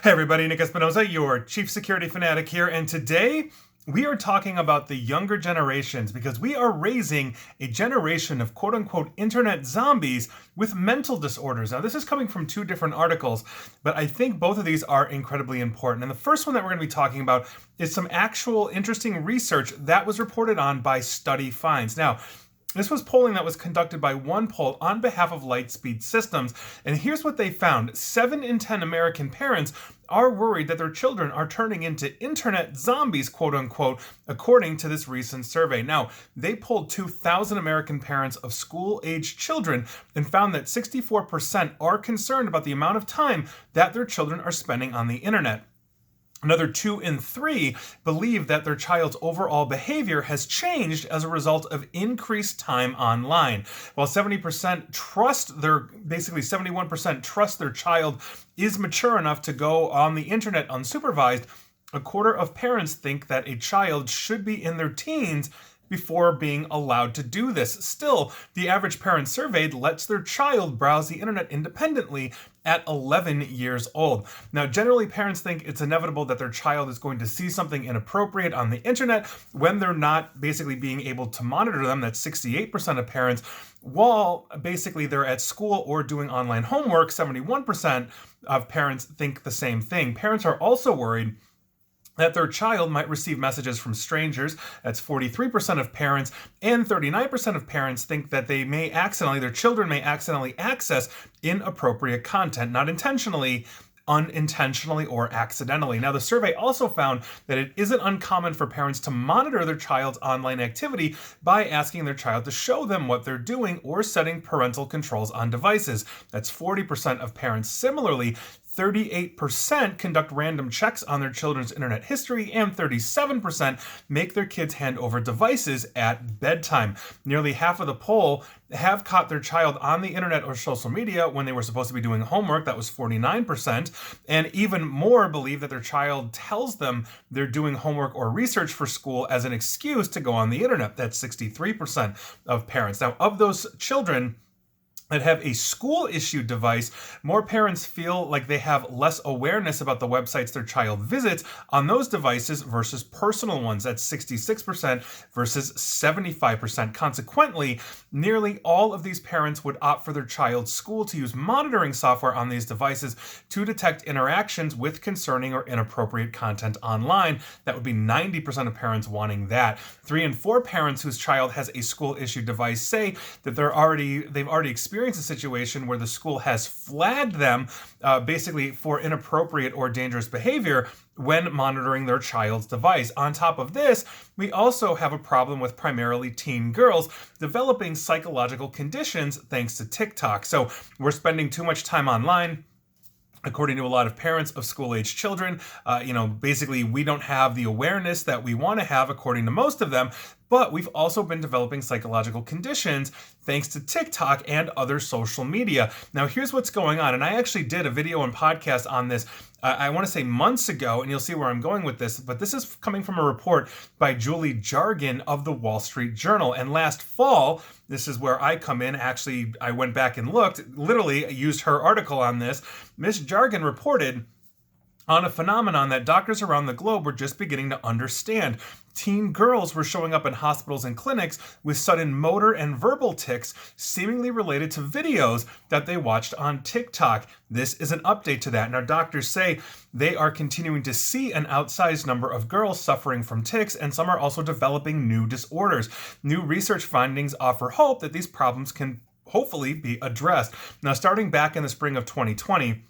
Hey everybody, Nick Espinosa, your chief security fanatic here, and today we are talking about the younger generations because we are raising a generation of quote-unquote internet zombies with mental disorders. Now this is coming from two different articles, but I think both of these are incredibly important. And the first one that we're going to be talking about is some actual interesting research that was reported on by Study Finds. Now, this was polling that was conducted by OnePoll on behalf of Lightspeed Systems. And here's what they found. 7 in 10 American parents are worried that their children are turning into internet zombies, quote unquote, according to this recent survey. Now, they polled 2,000 American parents of school-aged children and found that 64% are concerned about the amount of time that their children are spending on the internet. Another 2 in 3 believe that their child's overall behavior has changed as a result of increased time online. While 71% trust their child is mature enough to go on the internet unsupervised, a quarter of parents think that a child should be in their teens before being allowed to do this. Still, the average parent surveyed lets their child browse the internet independently at 11 years old. Now, generally, parents think it's inevitable that their child is going to see something inappropriate on the internet when they're not basically being able to monitor them. That's 68% of parents. While basically they're at school or doing online homework, 71% of parents think the same thing. Parents are also worried that their child might receive messages from strangers. That's 43% of parents, and 39% of parents think that their children may accidentally access inappropriate content, not intentionally, unintentionally, or accidentally. Now, the survey also found that it isn't uncommon for parents to monitor their child's online activity by asking their child to show them what they're doing or setting parental controls on devices. That's 40% of parents. Similarly, 38% conduct random checks on their children's internet history, and 37% make their kids hand over devices at bedtime. Nearly half of the poll have caught their child on the internet or social media when they were supposed to be doing homework. That was 49%. And even more believe that their child tells them they're doing homework or research for school as an excuse to go on the internet. That's 63% of parents. Now, of those children that have a school-issued device, more parents feel like they have less awareness about the websites their child visits on those devices versus personal ones. That's 66% versus 75%. Consequently, nearly all of these parents would opt for their child's school to use monitoring software on these devices to detect interactions with concerning or inappropriate content online. That would be 90% of parents wanting that. 3 in 4 parents whose child has a school-issued device say that they've already experienced a situation where the school has flagged them basically for inappropriate or dangerous behavior when monitoring their child's device. On top of this, we also have a problem with primarily teen girls developing psychological conditions thanks to TikTok. So we're spending too much time online. According to a lot of parents of school-age children, basically we don't have the awareness that we want to have, according to most of them. But we've also been developing psychological conditions thanks to TikTok and other social media. Now, here's what's going on. And I actually did a video and podcast on this, I want to say months ago, and you'll see where I'm going with this. But this is coming from a report by Julie Jargon of the Wall Street Journal. And last fall, this is where I come in. Actually, I went back and looked, literally used her article on this. Miss Jargon reported on a phenomenon that doctors around the globe were just beginning to understand. Teen girls were showing up in hospitals and clinics with sudden motor and verbal tics seemingly related to videos that they watched on TikTok. This is an update to that. Now, doctors say they are continuing to see an outsized number of girls suffering from tics, and some are also developing new disorders. New research findings offer hope that these problems can hopefully be addressed. Now, starting back in the spring of 2020,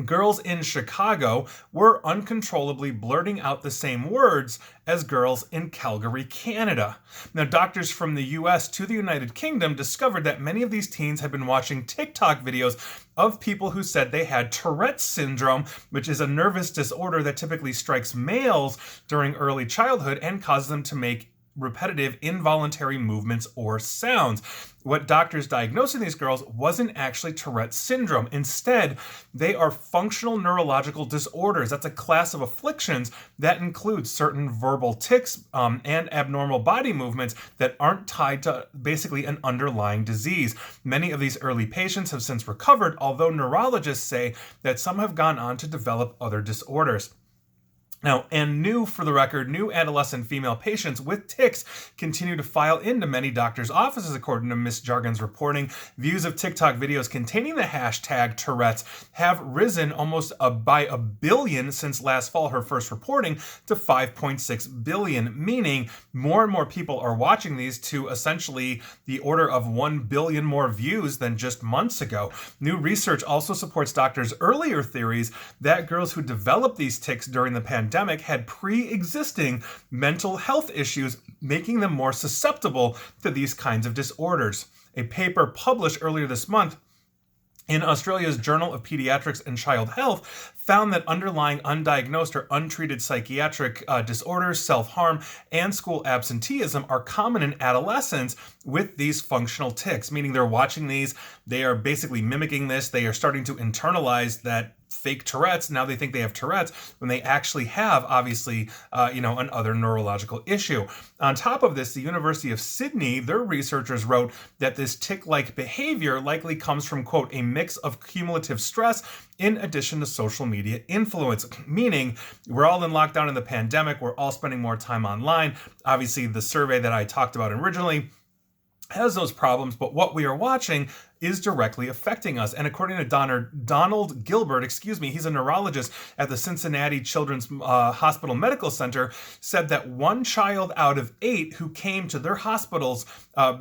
girls in Chicago were uncontrollably blurting out the same words as girls in Calgary, Canada. Now, doctors from the US to the United Kingdom discovered that many of these teens had been watching TikTok videos of people who said they had Tourette's syndrome, which is a nervous disorder that typically strikes males during early childhood and causes them to make repetitive involuntary movements or sounds. What doctors diagnosing these girls wasn't actually Tourette's syndrome. Instead, they are functional neurological disorders. That's a class of afflictions that includes certain verbal tics and abnormal body movements that aren't tied to basically an underlying disease. Many of these early patients have since recovered, although neurologists say that some have gone on to develop other disorders. Now, and new adolescent female patients with tics continue to file into many doctors' offices, according to Miss Jargon's reporting. Views of TikTok videos containing the hashtag Tourette's have risen almost by 1 billion since last fall, her first reporting, to 5.6 billion, meaning more and more people are watching these to essentially the order of 1 billion more views than just months ago. New research also supports doctors' earlier theories that girls who developed these tics during the pandemic had pre-existing mental health issues, making them more susceptible to these kinds of disorders. A paper published earlier this month in Australia's Journal of Pediatrics and Child Health found that underlying undiagnosed or untreated psychiatric disorders, self-harm, and school absenteeism are common in adolescents with these functional tics, meaning they're watching these, they are basically mimicking this, they are starting to internalize that fake Tourette's. Now they think they have Tourette's when they actually have, obviously, an other neurological issue. On top of this, the University of Sydney, their researchers wrote that this tic-like behavior likely comes from, quote, a mix of cumulative stress in addition to social media influence, meaning we're all in lockdown in the pandemic, we're all spending more time online. Obviously, the survey that I talked about originally has those problems, but what we are watching is directly affecting us. And according to Donald Gilbert, he's a neurologist at the Cincinnati Children's Hospital Medical Center, said that 1 child out of 8 who came to their hospital's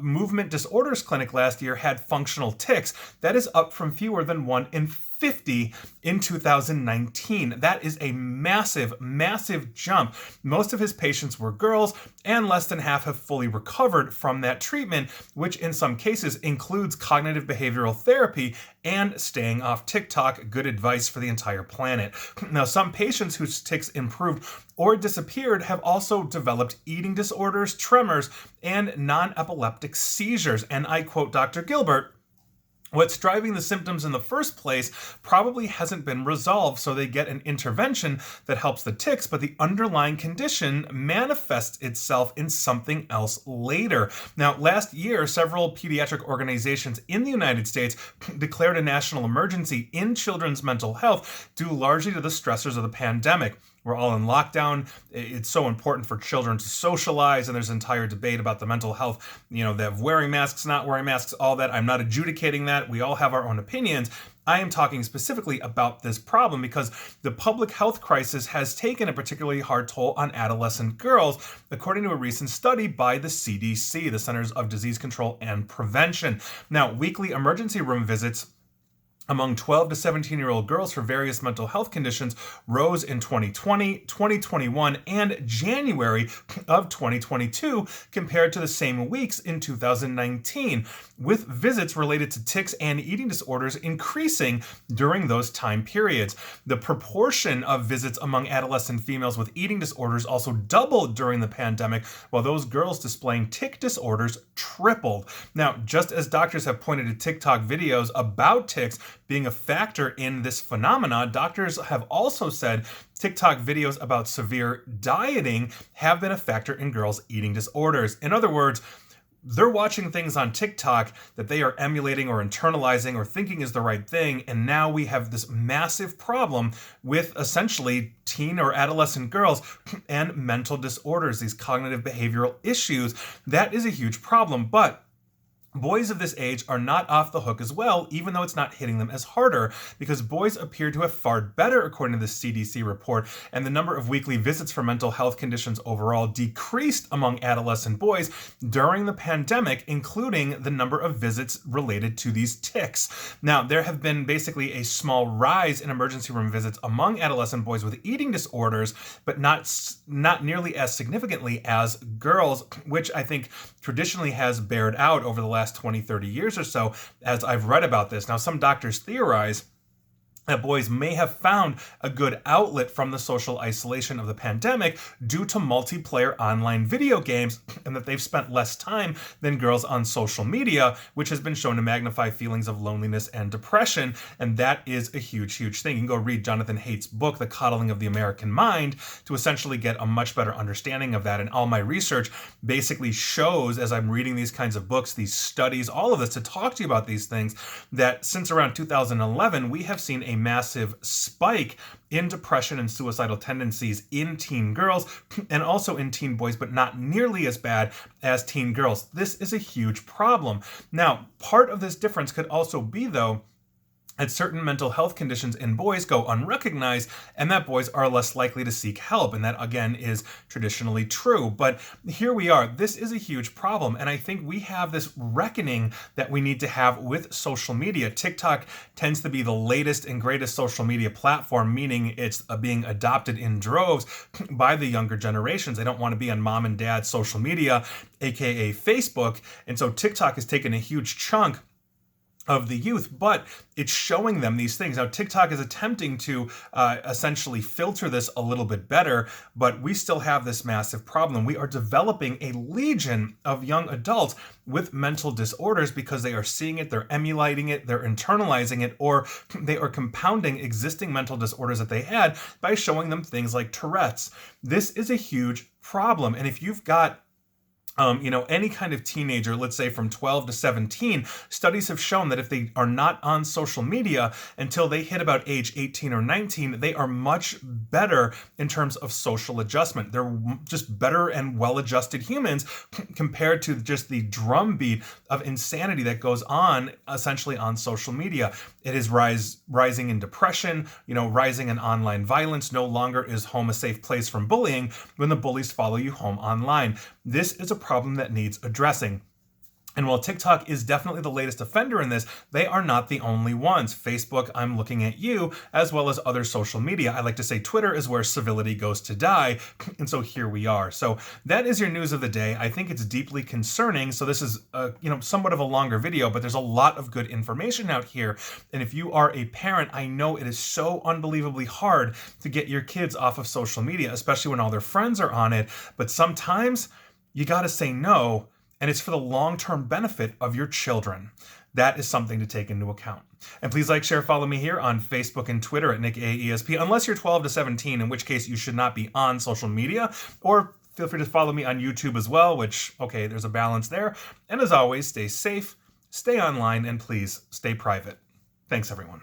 movement disorders clinic last year had functional tics. That is up from fewer than 1 in 50 in 2019. That is a massive, massive jump. Most of his patients were girls, and less than half have fully recovered from that treatment, which in some cases includes cognitive behavioral therapy and staying off TikTok. Good advice for the entire planet. Now, some patients whose tics improved or disappeared have also developed eating disorders, tremors, and non-epileptic seizures. And I quote Dr. Gilbert, "What's driving the symptoms in the first place probably hasn't been resolved, so they get an intervention that helps the tics, but the underlying condition manifests itself in something else later." Now, last year, several pediatric organizations in the United States declared a national emergency in children's mental health due largely to the stressors of the pandemic. We're all in lockdown. It's so important for children to socialize, and there's an entire debate about the mental health, of wearing masks, not wearing masks, all that. I'm not adjudicating that. We all have our own opinions. I am talking specifically about this problem because the public health crisis has taken a particularly hard toll on adolescent girls, according to a recent study by the CDC, the Centers of Disease Control and Prevention. Now, weekly emergency room visits among 12 to 17-year-old girls for various mental health conditions rose in 2020, 2021, and January of 2022 compared to the same weeks in 2019, with visits related to tics and eating disorders increasing during those time periods. The proportion of visits among adolescent females with eating disorders also doubled during the pandemic, while those girls displaying tic disorders tripled. Now, just as doctors have pointed to TikTok videos about tics being a factor in this phenomenon, doctors have also said TikTok videos about severe dieting have been a factor in girls' eating disorders. In other words, they're watching things on TikTok that they are emulating or internalizing or thinking is the right thing, and now we have this massive problem with essentially teen or adolescent girls and mental disorders, these cognitive behavioral issues. That is a huge problem, but boys of this age are not off the hook as well, even though it's not hitting them as harder, because boys appear to have fared better, according to the CDC report, and the number of weekly visits for mental health conditions overall decreased among adolescent boys during the pandemic, including the number of visits related to these tics. Now, there have been basically a small rise in emergency room visits among adolescent boys with eating disorders, but not nearly as significantly as girls, which I think traditionally has bared out over the last 20, 30 years or so, as I've read about this. Now, some doctors theorize that boys may have found a good outlet from the social isolation of the pandemic due to multiplayer online video games, and that they've spent less time than girls on social media, which has been shown to magnify feelings of loneliness and depression. And that is a huge, huge thing. You can go read Jonathan Haidt's book, The Coddling of the American Mind, to essentially get a much better understanding of that. And all my research basically shows, as I'm reading these kinds of books, these studies, all of this, to talk to you about these things, that since around 2011, we have seen a massive spike in depression and suicidal tendencies in teen girls and also in teen boys, but not nearly as bad as teen girls. This is a huge problem. Now, part of this difference could also be, though, that certain mental health conditions in boys go unrecognized and that boys are less likely to seek help. And that, again, is traditionally true. But here we are. This is a huge problem. And I think we have this reckoning that we need to have with social media. TikTok tends to be the latest and greatest social media platform, meaning it's being adopted in droves by the younger generations. They don't want to be on mom and dad's social media, aka Facebook. And so TikTok has taken a huge chunk of the youth, but it's showing them these things. Now, TikTok is attempting to essentially filter this a little bit better, but we still have this massive problem. We are developing a legion of young adults with mental disorders because they are seeing it, they're emulating it, they're internalizing it, or they are compounding existing mental disorders that they had by showing them things like Tourette's. This is a huge problem. And if you've got any kind of teenager, let's say from 12 to 17, studies have shown that if they are not on social media until they hit about age 18 or 19, they are much better in terms of social adjustment. They're just better and well-adjusted humans compared to just the drumbeat of insanity that goes on essentially on social media. It is rising in depression, rising in online violence. No longer is home a safe place from bullying when the bullies follow you home online. This is a problem that needs addressing. And while TikTok is definitely the latest offender in this, they are not the only ones. Facebook, I'm looking at you, as well as other social media. I like to say Twitter is where civility goes to die. And so here we are. So that is your news of the day. I think it's deeply concerning. So this is, somewhat of a longer video, but there's a lot of good information out here. And if you are a parent, I know it is so unbelievably hard to get your kids off of social media, especially when all their friends are on it. But sometimes you got to say no. And it's for the long-term benefit of your children. That is something to take into account. And please like, share, follow me here on Facebook and Twitter at NickAESP, unless you're 12 to 17, in which case you should not be on social media. Or feel free to follow me on YouTube as well, which, okay, there's a balance there. And as always, stay safe, stay online, and please stay private. Thanks, everyone.